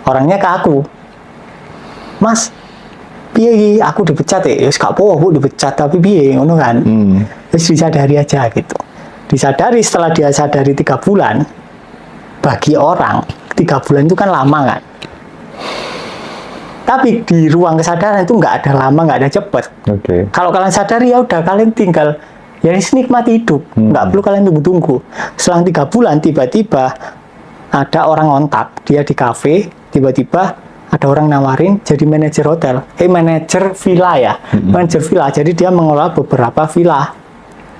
Orangnya ke aku, Mas, piye aku dipecat ya? Ya gak apa-apa dipecat, tapi piye ngono kan. Terus disadari aja gitu. Disadari, setelah dia sadari 3 bulan, bagi orang 3 bulan itu kan lama kan. Tapi di ruang kesadaran itu nggak ada lama, nggak ada cepet. Oke. Kalau kalian sadari ya udah, kalian tinggal Ya nikmati hidup, nggak perlu kalian tunggu-tunggu. Selang 3 bulan tiba-tiba ada orang kontak, dia di kafe, tiba-tiba ada orang nawarin jadi manajer hotel, manajer villa ya, manajer villa. Jadi dia mengelola beberapa villa.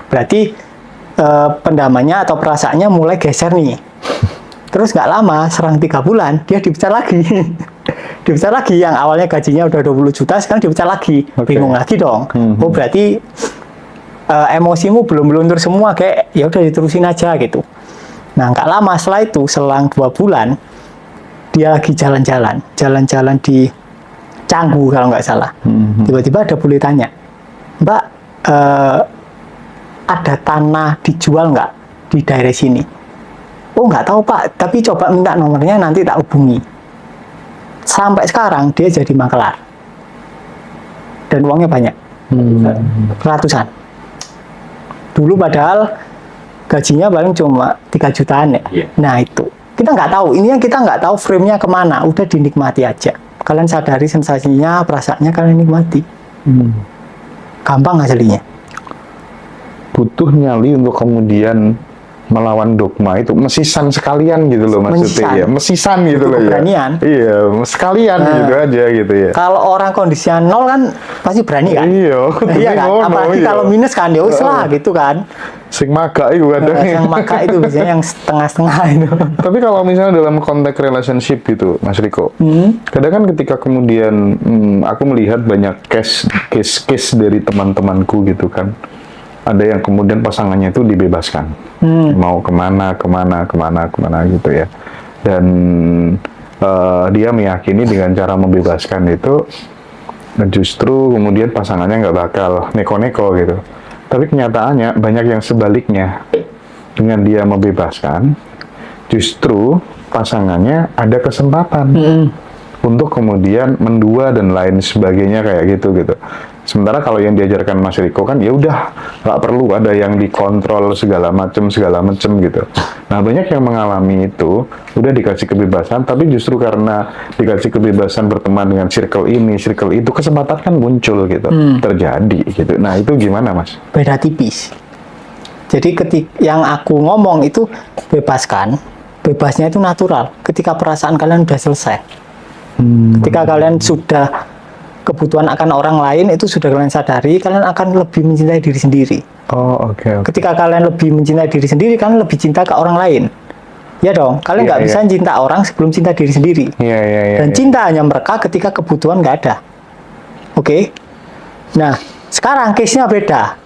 Berarti pendamanya atau perasaannya mulai geser nih. Terus nggak lama, serang 3 bulan, dia dipecat lagi. Dipecat lagi, yang awalnya gajinya udah 20 juta, sekarang dipecat lagi. Bingung lagi dong. Oh berarti emosimu belum meluntur semua, kayak ya udah diterusin aja gitu. Nah nggak lama setelah itu, selang 2 bulan, dia lagi jalan-jalan di Canggu kalau nggak salah. Tiba-tiba ada bule tanya, Mbak, ada tanah dijual nggak di daerah sini? Oh nggak tahu Pak, tapi coba minta nomornya nanti tak hubungi. Sampai sekarang dia jadi makelar dan uangnya banyak, ratusan. Dulu padahal gajinya paling cuma 3 jutaan ya. Nah itu kita nggak tahu, ini yang kita nggak tahu frame-nya kemana. Udah dinikmati aja, kalian sadari sensasinya, perasaannya kalian nikmati. Gampang aslinya. Butuh nyali untuk kemudian melawan dogma itu, mesisan sekalian gitu loh maksudnya ya, mesisan gitu loh ya. Keberanian. Iya, sekalian gitu aja gitu ya. Kalau orang kondisinya 0 kan pasti berani kan? Iya kan? Apalagi kalau minus kan, ya wis lah gitu kan. Sing maga itu kadang. Yang maka itu biasanya yang setengah-setengah itu. Tapi kalau misalnya dalam konteks relationship gitu, Mas Riko, kadang kan ketika kemudian aku melihat banyak case dari teman-temanku gitu kan, ada yang kemudian pasangannya itu dibebaskan, mau kemana gitu ya, dan dia meyakini dengan cara membebaskan itu justru kemudian pasangannya nggak bakal neko-neko gitu. Tapi kenyataannya banyak yang sebaliknya, dengan dia membebaskan, justru pasangannya ada kesempatan untuk kemudian mendua dan lain sebagainya kayak gitu. Sementara kalau yang diajarkan Mas Riko kan ya udah nggak perlu ada yang dikontrol segala macem gitu. Nah banyak yang mengalami itu udah dikasih kebebasan, tapi justru karena dikasih kebebasan berteman dengan circle ini, circle itu, kesempatan kan muncul gitu, terjadi gitu. Nah itu gimana Mas? Beda tipis. Jadi yang aku ngomong itu bebaskan, bebasnya itu natural. Ketika perasaan kalian udah selesai, ketika kalian sudah kebutuhan akan orang lain itu sudah kalian sadari, kalian akan lebih mencintai diri sendiri. Oh oke. Ketika kalian lebih mencintai diri sendiri, kalian lebih cinta ke orang lain. Ya dong, kalian nggak bisa cinta orang sebelum cinta diri sendiri. Dan cinta hanya mereka ketika kebutuhan nggak ada. Oke. Nah, sekarang case-nya beda.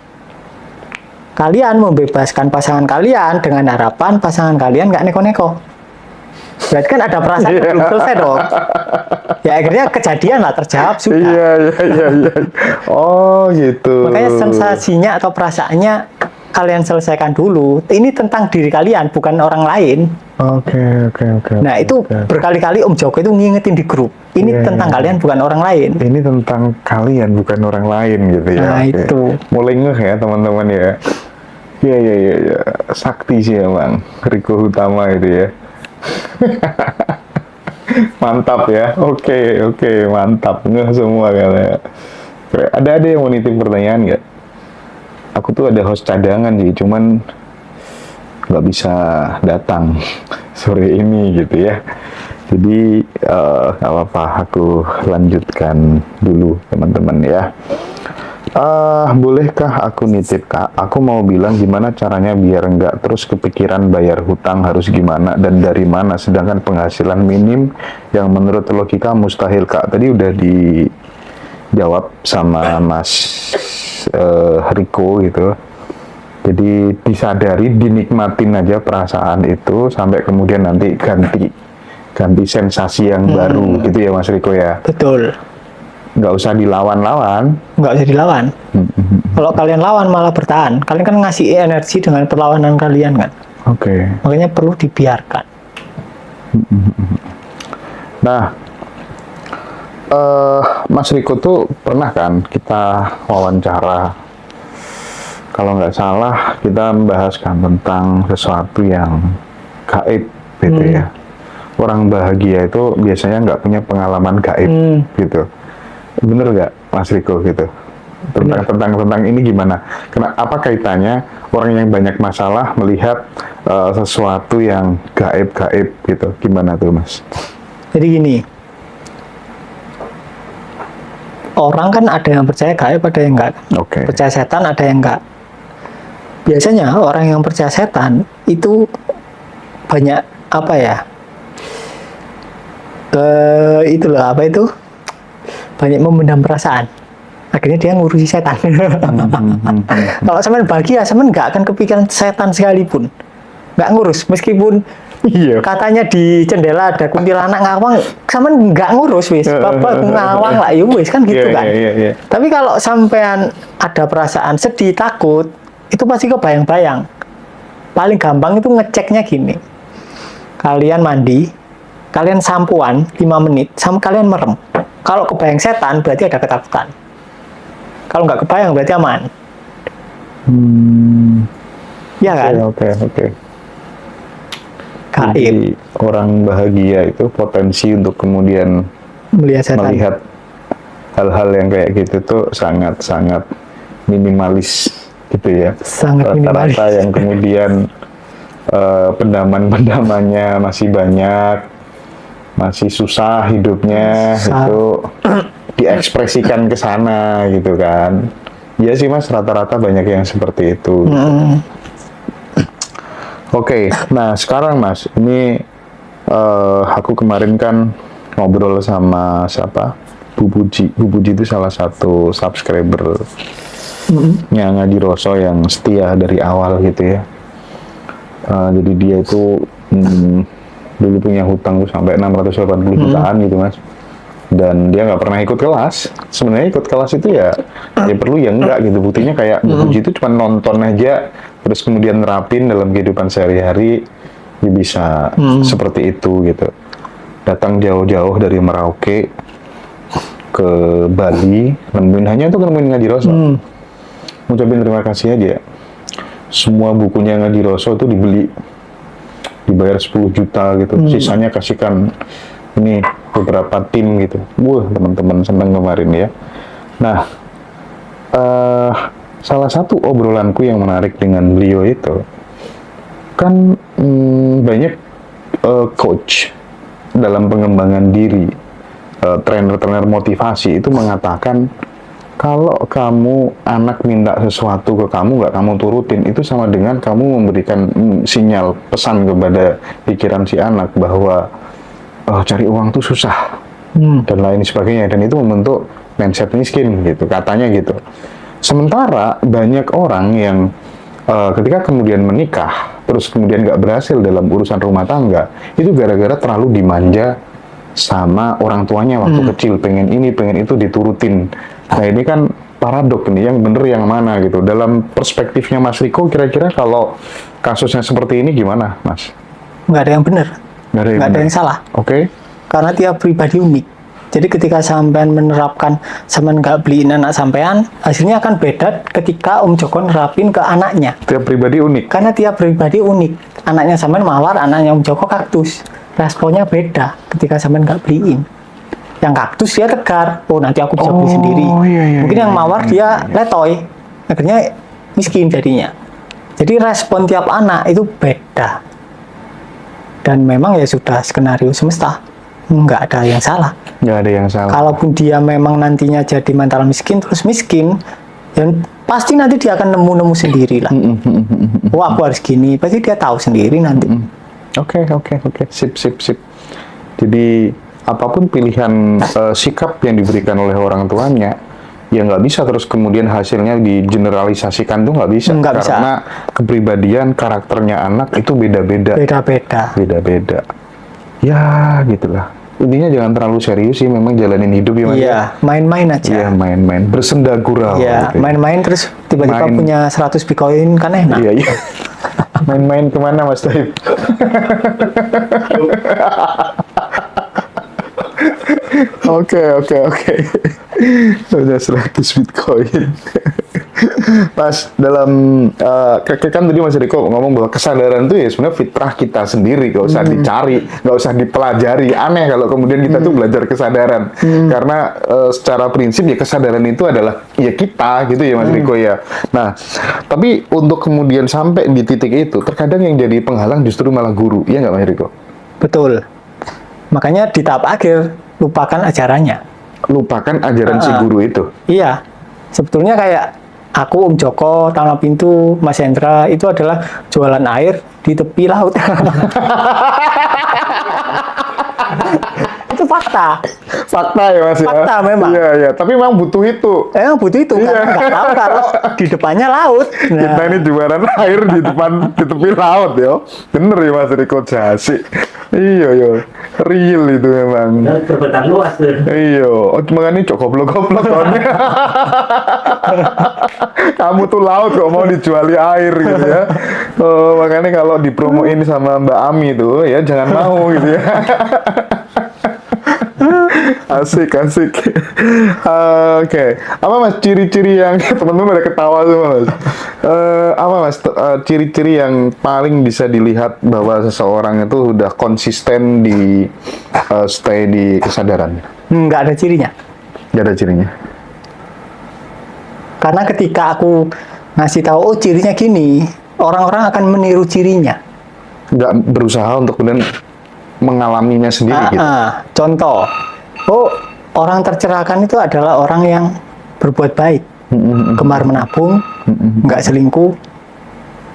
Kalian membebaskan pasangan kalian dengan harapan pasangan kalian nggak neko-neko. Berarti kan ada perasaan yang belum selesai dong. Ya akhirnya kejadian lah, terjawab sudah. Iya. Oh gitu. Makanya sensasinya atau perasaannya kalian selesaikan dulu. Ini tentang diri kalian, bukan orang lain. Oke. Nah itu berkali-kali Om Joko itu ngingetin di grup. Ini tentang kalian, bukan orang lain. Ini tentang kalian, bukan orang lain gitu ya. Nah itu. Mulai ngeh ya teman-teman ya. Iya. Sakti sih emang. Riko Utama itu ya. Mantap ya. Oke, mantap. Ngeh semua kan ya. Ada yang mau nitip pertanyaan nggak? Aku tuh ada host cadangan sih, cuman nggak bisa datang sore ini gitu ya. Jadi nggak apa-apa, aku lanjutkan dulu teman-teman ya. Bolehkah aku nitip Kak? Aku mau bilang gimana caranya biar nggak terus kepikiran bayar hutang harus gimana dan dari mana, sedangkan penghasilan minim yang menurut logika mustahil Kak. Tadi udah dijawab sama Mas Riko gitu. Jadi disadari, dinikmatin aja perasaan itu sampai kemudian nanti ganti sensasi yang baru gitu ya Mas Riko ya. Betul. Nggak usah dilawan-lawan. Nggak usah dilawan. Kalau kalian lawan malah bertahan. Kalian kan ngasih energi dengan perlawanan kalian kan. Oke. Makanya perlu dibiarkan. Nah, Mas Riko tuh pernah kan kita wawancara, kalau nggak salah kita membahaskan tentang sesuatu yang gaib gitu ya. Orang bahagia itu biasanya nggak punya pengalaman gaib gitu. Bener nggak Mas Riko gitu? tentang ini gimana? Apa kaitannya orang yang banyak masalah melihat sesuatu yang gaib-gaib gitu? Gimana tuh, Mas? Jadi gini, orang kan ada yang percaya gaib, ada yang enggak. Oke. Percaya setan, ada yang enggak. Biasanya orang yang percaya setan itu banyak apa ya? Itulah apa itu? Banyak memendam perasaan. Akhirnya dia ngurusi setan. Kalau semen bahagia, semen nggak akan kepikiran setan sekalipun. Nggak ngurus, meskipun Iya. katanya di jendela ada kuntilanak ngawang, semen nggak ngurus wis. Bapak ngawang lah, ya wis kan gitu kan. Iya. Tapi kalau sampean ada perasaan sedih, takut, itu pasti kebayang-bayang. Paling gampang itu ngeceknya gini. Kalian mandi, kalian sampuan 5 menit, sama kalian merem. Kalau kebayang setan, berarti ada ketakutan. Kalau nggak kebayang, berarti aman. Ya kan? Oke. Gaib, Jadi orang bahagia itu potensi untuk kemudian melihat setan. melihat hal-hal yang kayak gitu tuh sangat-sangat minimalis gitu ya. Sangat minimalis. Rata-rata yang kemudian pendamannya masih banyak, masih susah hidupnya, Susah. itu diekspresikan ke sana gitu kan. Iya sih Mas, rata-rata banyak yang seperti itu. Oke, nah sekarang Mas, ini aku kemarin kan ngobrol sama siapa? Bu Puji. Bu Puji itu salah satu subscriber Ngaji Roso yang setia dari awal gitu ya. Jadi dia itu dulu punya hutang tuh sampai 680 jutaan gitu Mas. Dan dia nggak pernah ikut kelas. Sebenarnya ikut kelas itu ya perlu ya enggak gitu. Buktinya kayak Bu Puji itu cuma nonton aja, terus kemudian nerapin dalam kehidupan sehari-hari, dia bisa seperti itu gitu. Datang jauh-jauh dari Merauke ke Bali, nemuin Ngaji Roso. Ngucapin terima kasih aja. Semua bukunya Ngaji Roso itu dibeli, dibayar 10 juta gitu. Sisanya kasihkan ini beberapa tim gitu. Wah, teman-teman senang kemarin ya. Nah, salah satu obrolanku yang menarik dengan beliau itu kan banyak coach dalam pengembangan diri, trainer-trainer motivasi itu mengatakan kalau kamu anak minta sesuatu ke kamu nggak kamu turutin, itu sama dengan kamu memberikan sinyal pesan kepada pikiran si anak bahwa cari uang tuh susah dan lain sebagainya, dan itu membentuk mindset miskin gitu katanya gitu. Sementara banyak orang yang ketika kemudian menikah terus kemudian nggak berhasil dalam urusan rumah tangga, itu gara-gara terlalu dimanja sama orang tuanya waktu kecil, pengen ini pengen itu diturutin. Nah ini kan paradok nih, yang bener yang mana gitu. Dalam perspektifnya Mas Riko, kira-kira kalau kasusnya seperti ini gimana Mas? Nggak ada yang benar, Nggak nggak ada yang salah. Oke. Karena tiap pribadi unik. Jadi ketika sampean menerapkan, sampean nggak beliin anak sampean, hasilnya akan beda ketika Om Joko nerapin ke anaknya. Tiap pribadi unik. Karena tiap pribadi unik. Anaknya sampean mawar, anaknya Om Joko kaktus. Responnya beda ketika sampean nggak beliin. Yang kaktus dia tegar, oh nanti aku bisa beli sendiri. Iya, Mungkin yang mawar dia letoy, akhirnya miskin jadinya. Jadi respon tiap anak itu beda. Dan memang ya sudah skenario semesta, nggak ada yang salah. Nggak ada yang salah. Kalaupun dia memang nantinya jadi mental miskin, terus miskin, ya pasti nanti dia akan nemu-nemu sendiri lah. Wah, aku harus gini, pasti dia tahu sendiri nanti. Oke. Sip. Jadi apapun pilihan sikap yang diberikan oleh orang tuanya, ya nggak bisa terus kemudian hasilnya digeneralisasikan, tuh nggak bisa. Nggak bisa. Karena kepribadian, karakternya anak itu beda-beda. Beda-beda. Ya, gitulah. Intinya jangan terlalu serius sih, memang jalanin hidup ya Mas. Iya, main-main aja. Iya, main-main. Bersenda gurau. Iya, gitu ya. main-main terus tiba-tiba Main. punya 100 Bitcoin kan enak. Iya. Main-main kemana Mas Taib? Oke. Udah 100 Bitcoin. Mas, dalam kan tadi Mas Riko ngomong bahwa kesadaran itu ya sebenarnya fitrah kita sendiri, nggak usah dicari, nggak usah dipelajari. Aneh kalau kemudian kita tuh belajar kesadaran, karena secara prinsip ya kesadaran itu adalah ya kita gitu ya Mas Riko ya. Nah, tapi untuk kemudian sampai di titik itu, terkadang yang jadi penghalang justru malah guru, ya nggak Mas Riko? Betul. Makanya di tahap akhir lupakan ajarannya. Lupakan ajaran si guru itu. Iya. Sebetulnya kayak aku, Om Joko, Tanah Pintu, Mas Hendra itu adalah jualan air di tepi laut. Itu fakta. Fakta ya Mas ya? Fakta memang. Iya, iya. Tapi memang butuh itu. Emang butuh itu, karena nggak tahu kalau di depannya laut. Kita ini jualan air di depan di tepi laut ya. Bener ya Mas Riko Jasi. Iya yo. Real itu memang. Dan kebetulan luas tuh. Iya, oh makanya cok goblok-goblok soalnya. Kamu tuh laut kok mau dijuali air gitu ya. Oh, makanya kalau dipromoin sama Mbak Ami tuh ya jangan mau gitu ya. Asik. Oke. Apa Mas ciri-ciri yang teman-teman pada ketawa semua Mas? Apa Mas ciri-ciri yang paling bisa dilihat bahwa seseorang itu udah konsisten di stay di kesadaran? Nggak ada cirinya. Gak ada cirinya. Karena ketika aku ngasih tahu, oh cirinya gini, orang-orang akan meniru cirinya. Gak berusaha untuk kemudian mengalaminya sendiri gitu. Contoh, oh orang tercerahkan itu adalah orang yang berbuat baik, gemar menabung, nggak selingkuh.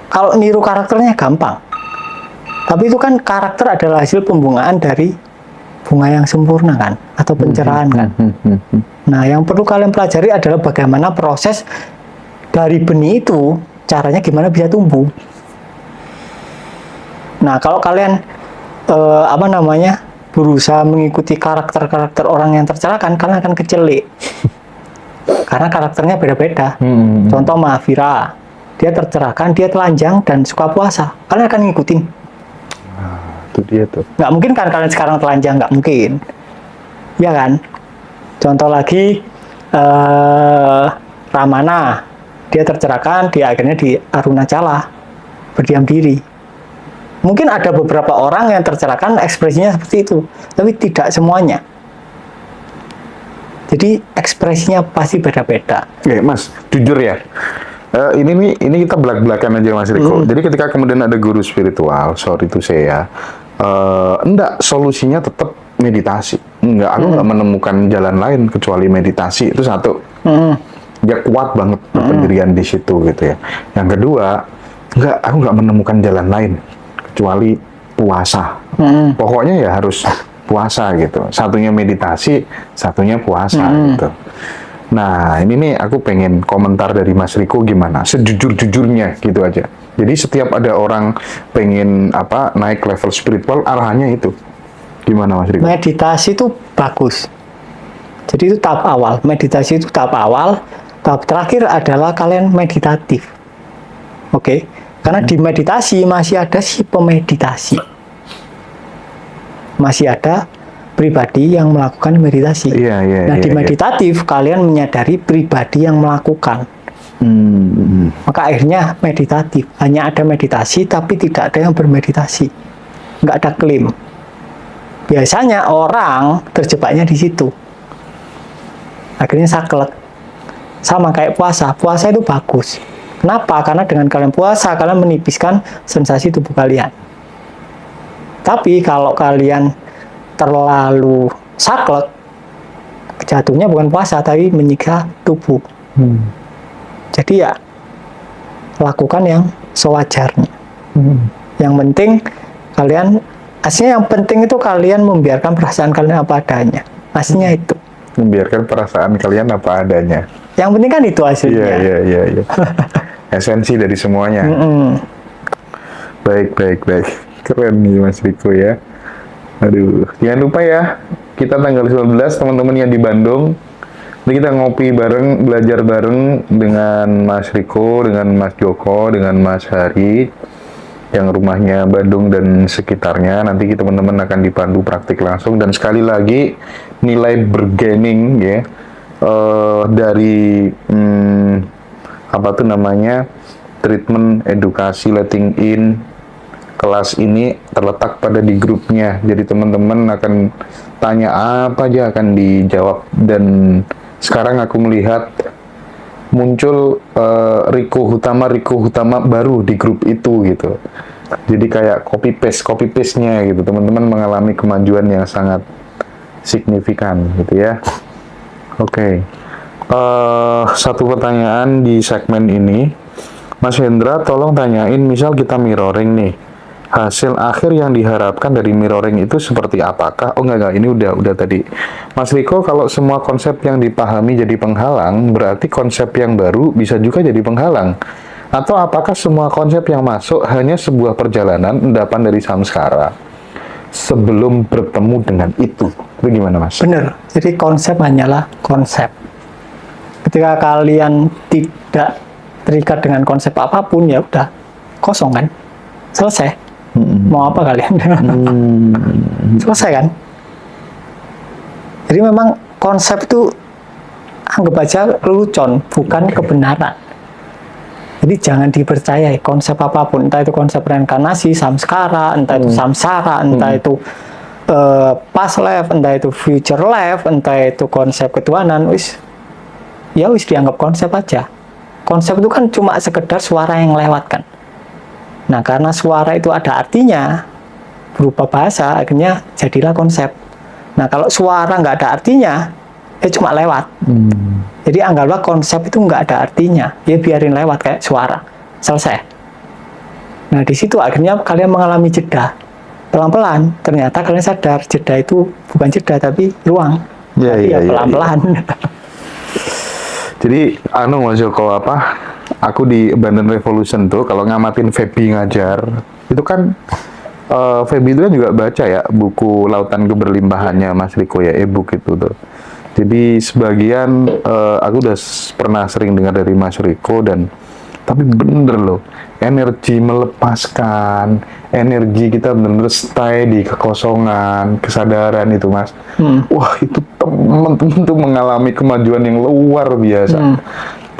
Kalau niru karakternya gampang, tapi itu kan karakter adalah hasil pembungaan dari bunga yang sempurna kan, atau pencerahan kan. Nah, yang perlu kalian pelajari adalah bagaimana proses dari benih itu, caranya gimana bisa tumbuh. Nah, kalau kalian berusaha mengikuti karakter-karakter orang yang tercerahkan, kalian akan kecelik. Karena karakternya beda-beda. Contoh Mahafira, dia tercerahkan, dia telanjang dan suka puasa. Kalian akan ngikutin. Itu dia tuh. Nggak mungkin kan kalian sekarang telanjang, nggak mungkin. Ya kan? Contoh lagi Ramana, dia tercerahkan, dia akhirnya di Arunacala, berdiam diri. Mungkin ada beberapa orang yang tercerahkan ekspresinya seperti itu, tapi tidak semuanya. Jadi ekspresinya pasti beda-beda. Oke, Mas, jujur ya. Ini kita belak-belakan aja Mas Riko. Jadi ketika kemudian ada guru spiritual, sorry itu saya, enggak, solusinya tetap meditasi. Enggak, aku nggak menemukan jalan lain kecuali meditasi. Itu satu. Dia kuat banget pendirian di situ gitu ya. Yang kedua, enggak, aku nggak menemukan jalan lain kecuali puasa. Pokoknya ya harus puasa gitu. Satunya meditasi, satunya puasa gitu. Nah, ini nih aku pengen komentar dari Mas Riko gimana? Sejujur-jujurnya gitu aja. Jadi setiap ada orang pengen naik level spiritual, arahannya itu. Gimana Mas Riko? Meditasi itu bagus. Jadi itu tahap awal. Meditasi itu tahap awal. Tahap terakhir adalah kalian meditatif. Oke. Karena di meditasi masih ada si pemeditasi. Masih ada pribadi yang melakukan meditasi. Nah, di meditatif kalian menyadari pribadi yang melakukan. Maka akhirnya meditatif. Hanya ada meditasi tapi tidak ada yang bermeditasi. Nggak ada klaim. Biasanya orang terjebaknya di situ. Akhirnya saklek. Sama kayak puasa. Puasa itu bagus. Kenapa? Karena dengan kalian puasa, kalian menipiskan sensasi tubuh kalian. Tapi kalau kalian terlalu saklek, jatuhnya bukan puasa, tapi menyiksa tubuh. Jadi ya, lakukan yang sewajarnya. Yang penting kalian, aslinya yang penting itu kalian membiarkan perasaan kalian apa adanya. Aslinya itu. Membiarkan perasaan kalian apa adanya. Yang penting kan itu hasilnya. Iya. Esensi dari semuanya. Baik. Keren nih Mas Riko ya. Aduh, jangan lupa ya, kita tanggal 19 teman-teman yang di Bandung. Nanti kita ngopi bareng, belajar bareng dengan Mas Riko, dengan Mas Joko, dengan Mas Hari yang rumahnya Bandung dan sekitarnya. Nanti teman-teman akan dipandu praktik langsung, dan sekali lagi nilai bergaining ya dari apa tuh namanya, treatment edukasi letting in kelas ini terletak pada di grupnya. Jadi teman-teman akan tanya apa aja akan dijawab, dan sekarang aku melihat muncul Riko Hutama baru di grup itu gitu. Jadi kayak copy paste-nya gitu. Teman-teman mengalami kemajuan yang sangat signifikan gitu ya. Oke. Satu pertanyaan di segmen ini, Mas Hendra tolong tanyain, misal kita mirroring nih, hasil akhir yang diharapkan dari mirroring itu seperti apakah? Oh enggak, ini udah tadi. Mas Riko, kalau semua konsep yang dipahami jadi penghalang, berarti konsep yang baru bisa juga jadi penghalang. Atau apakah semua konsep yang masuk hanya sebuah perjalanan endapan dari samskara sebelum bertemu dengan itu? Itu gimana, Mas? Bener. Jadi konsep hanyalah konsep. Ketika kalian tidak terikat dengan konsep apapun, ya udah kosong kan, selesai. Mau apa kalian? Selesai kan. Jadi memang konsep itu anggap aja lelucon, bukan kebenaran. Jadi jangan dipercayai konsep apapun, entah itu konsep reinkarnasi, samskara, entah itu samsara, entah itu past life, entah itu future life, entah itu konsep ketuhanan, wis dianggap konsep aja. Konsep itu kan cuma sekedar suara yang lewat kan. Nah, karena suara itu ada artinya berupa bahasa, akhirnya jadilah konsep. Nah, kalau suara nggak ada artinya, ya cuma lewat. Jadi anggaplah konsep itu nggak ada artinya, ya biarin lewat kayak suara, selesai. Nah, di situ akhirnya kalian mengalami jeda. Pelan-pelan, ternyata kalian sadar jeda itu bukan jeda tapi ruang. Tapi pelan-pelan. Jadi, Mas Joko, aku di Abundant Revolution tuh, kalau ngamatin Feby ngajar, itu kan, Feby itu kan juga baca ya, buku Lautan Keberlimpahannya Mas Riko ya, e-book itu tuh. Jadi, sebagian, aku udah pernah sering dengar dari Mas Riko, tapi bener loh, energi melepaskan, energi kita bener-bener stay di kekosongan, kesadaran itu, Mas. Wah, itu teman-teman tuh mengalami kemajuan yang luar biasa.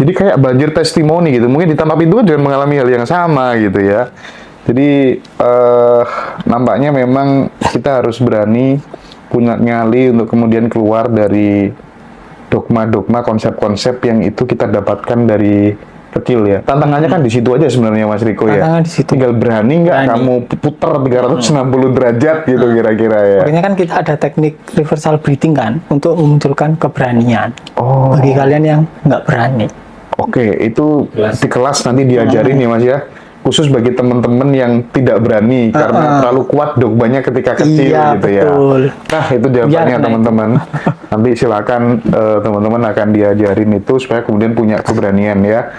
Jadi kayak banjir testimoni gitu. Mungkin di Tanpa Pintu juga mengalami hal yang sama gitu ya. Jadi nampaknya memang kita harus berani, punya nyali untuk kemudian keluar dari dogma-dogma, konsep-konsep yang itu kita dapatkan dari kecil ya. Tantangannya kan di situ aja sebenarnya, Mas Riko ya. Tantangan di situ. Tinggal berani nggak kamu putar 360 derajat gitu kira-kira ya. Makanya kan kita ada teknik reversal breathing kan, untuk memunculkan keberanian. Bagi kalian yang nggak berani. Oke, itu di kelas nanti diajarin ya, Mas ya. Khusus bagi teman-teman yang tidak berani karena terlalu kuat dogmanya ketika kecil gitu betul. ya. Nah, itu jawabannya teman-teman. Nanti silakan teman-teman akan diajarin itu supaya kemudian punya keberanian ya.